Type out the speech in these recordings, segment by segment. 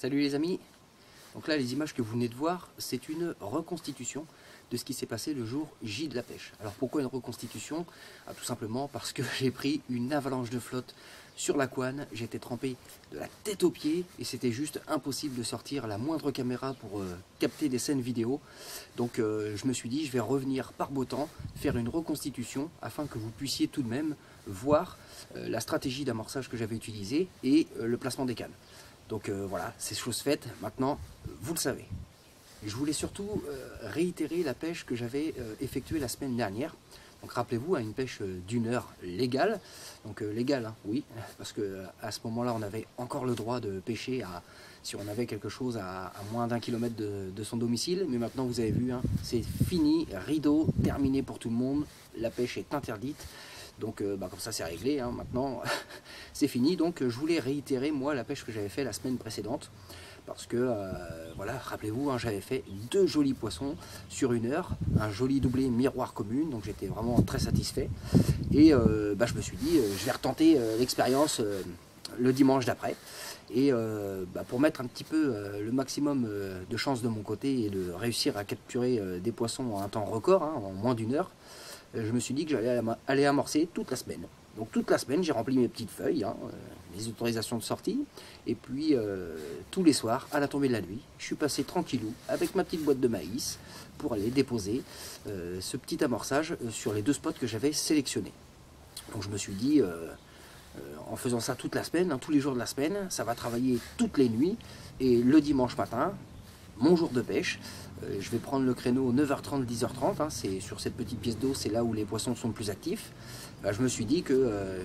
Salut les amis. Donc là, les images que vous venez de voir, c'est une reconstitution de ce qui s'est passé le jour J de la pêche. Alors pourquoi une reconstitution? Tout simplement parce que j'ai pris une avalanche de flotte sur la couane, j'étais trempé de la tête aux pieds et c'était juste impossible de sortir la moindre caméra pour capter des scènes vidéo. Donc je me suis dit, je vais revenir par beau temps, faire une reconstitution afin que vous puissiez tout de même voir la stratégie d'amorçage que j'avais utilisée et le placement des cannes. Donc voilà, c'est chose faite, maintenant vous le savez. Je voulais surtout réitérer la pêche que j'avais effectuée la semaine dernière. Donc rappelez-vous, une pêche d'1 heure légale. Donc légale, hein, oui, parce qu'à ce moment-là, on avait encore le droit de pêcher si on avait quelque chose à moins d'1 kilomètre de son domicile. Mais maintenant, vous avez vu, hein, c'est fini, rideau, terminé pour tout le monde. La pêche est interdite. Donc comme ça c'est réglé, hein, maintenant c'est fini. Donc je voulais réitérer moi la pêche que j'avais fait la semaine précédente. Parce que voilà, rappelez-vous, hein, j'avais fait 2 jolis poissons sur 1 heure, un joli doublé miroir commune, donc j'étais vraiment très satisfait. Et je me suis dit, je vais retenter l'expérience le dimanche d'après. Et pour mettre un petit peu le maximum de chance de mon côté et de réussir à capturer des poissons en un temps record, hein, en moins d'1 heure, je me suis dit que j'allais aller amorcer toute la semaine. Donc toute la semaine, j'ai rempli mes petites feuilles, hein, les autorisations de sortie. Et puis tous les soirs, à la tombée de la nuit, je suis passé tranquillou avec ma petite boîte de maïs pour aller déposer ce petit amorçage sur les 2 spots que j'avais sélectionnés. Donc je me suis dit, en faisant ça toute la semaine, hein, tous les jours de la semaine, ça va travailler toutes les nuits. Et le dimanche matin, mon jour de pêche, je vais prendre le créneau 9h30, 10h30, hein, c'est sur cette petite pièce d'eau, c'est là où les poissons sont le plus actifs. Je me suis dit que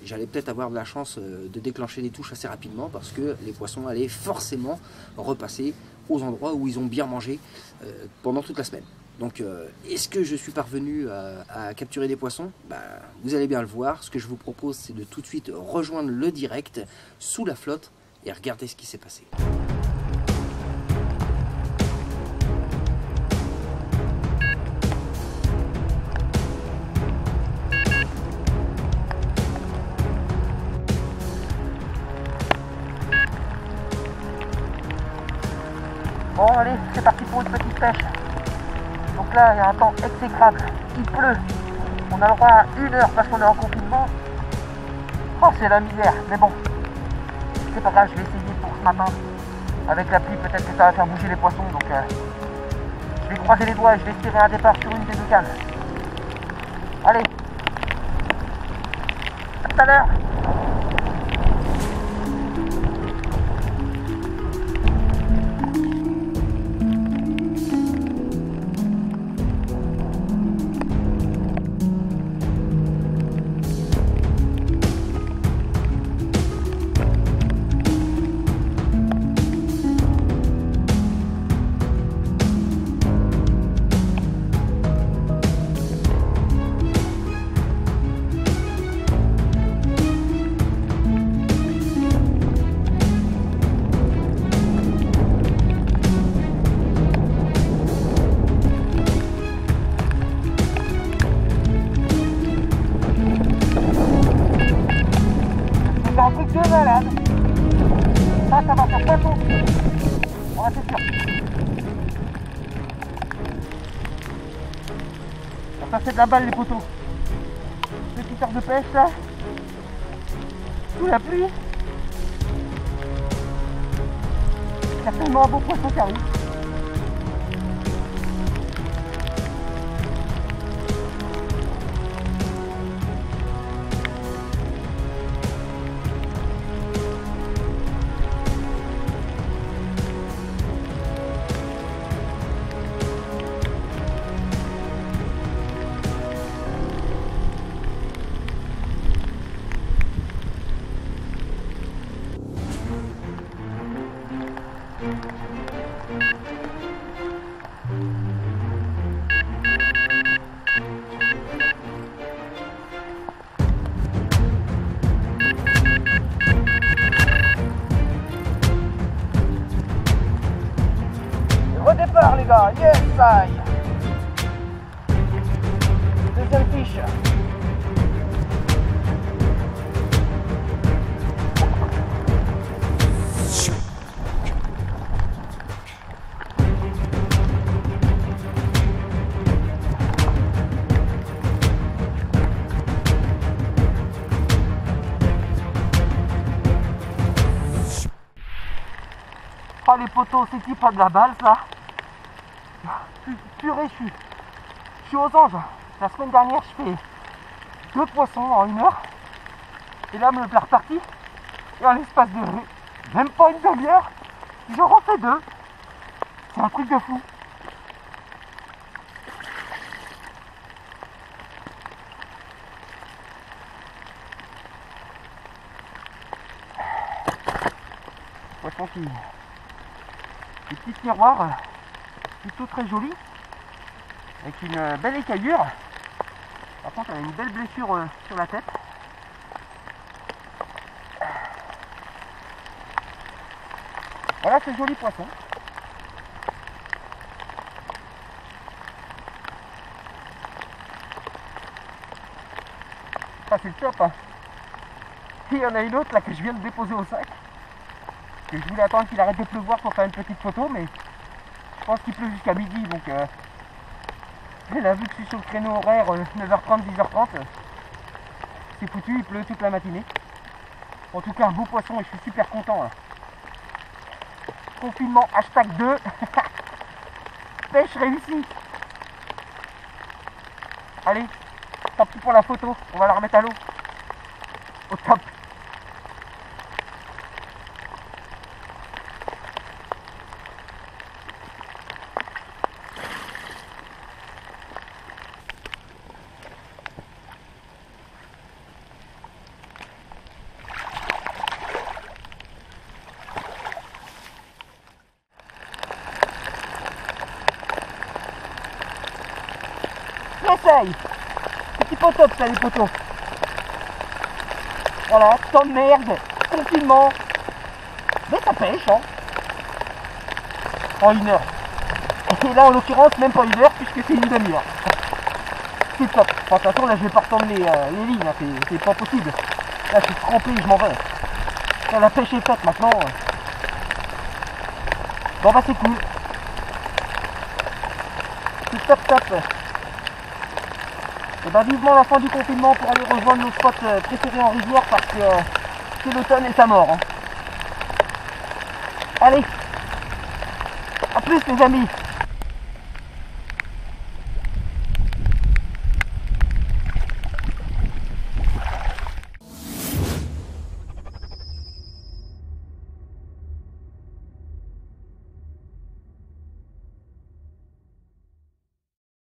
j'allais peut-être avoir de la chance de déclencher les touches assez rapidement parce que les poissons allaient forcément repasser aux endroits où ils ont bien mangé pendant toute la semaine. Donc est-ce que je suis parvenu à capturer des poissons? Vous allez bien le voir. Ce que je vous propose, c'est de tout de suite rejoindre le direct sous la flotte et regarder ce qui s'est passé. Bon allez, c'est parti pour une petite pêche. Donc là, il y a un temps exécrable, il pleut. On a le droit à 1 heure parce qu'on est en confinement. Oh, c'est la misère, mais bon. C'est pas grave, je vais essayer pour ce matin. Avec la pluie, peut-être que ça va faire bouger les poissons. Donc je vais croiser les doigts et je vais tirer un départ sur une des 2 cannes. Allez. À tout à l'heure. C'est un truc de malade. Ça va faire poisson. Ouais, c'est sûr. Ça c'est de la balle les poteaux. Petite heure de pêche là. Sous la pluie. Certainement un beau poisson qui arrive. Oh les potos, c'est qui pas de la balle ça? Purée, je suis aux anges. La semaine dernière, je fais 2 poissons en 1 heure. Et là, me plat reparti. Et en l'espace de même pas une demi-heure, je refais 2. C'est un truc de fou. Poisson qui... Des petits miroirs, plutôt très jolis, avec une belle écaillure. Par contre, elle a une belle blessure sur la tête. Voilà ce joli poisson. Ah, c'est le top, hein. Et il y en a une autre là que je viens de déposer au sac. Que je voulais attendre qu'il arrête de pleuvoir pour faire une petite photo, mais je pense qu'il pleut jusqu'à midi, donc là, vu que je suis sur le créneau horaire 9h30, 10h30, c'est foutu, il pleut toute la matinée. En tout cas, un beau poisson et je suis super content là. Confinement #2. Pêche réussie. Allez, tant pis pour la photo, on va la remettre à l'eau. Au top. J'essaye. Petit pot top ça les potos. Voilà, t'emmerde, confinement. Mais ça pêche hein. En 1 heure. Et là en l'occurrence même pas 1 heure puisque c'est une demi-heure. C'est top. Enfin, de toute façon là je vais pas reprendre les lignes, hein. C'est pas possible. Là je suis trempé, je m'en vais. Là, la pêche est faite maintenant. Bon bah c'est cool. C'est top top. Et bah vivement la fin du confinement pour aller rejoindre nos spots préférés en rivière parce que c'est l'automne et ça mort. Hein. Allez, à plus les amis.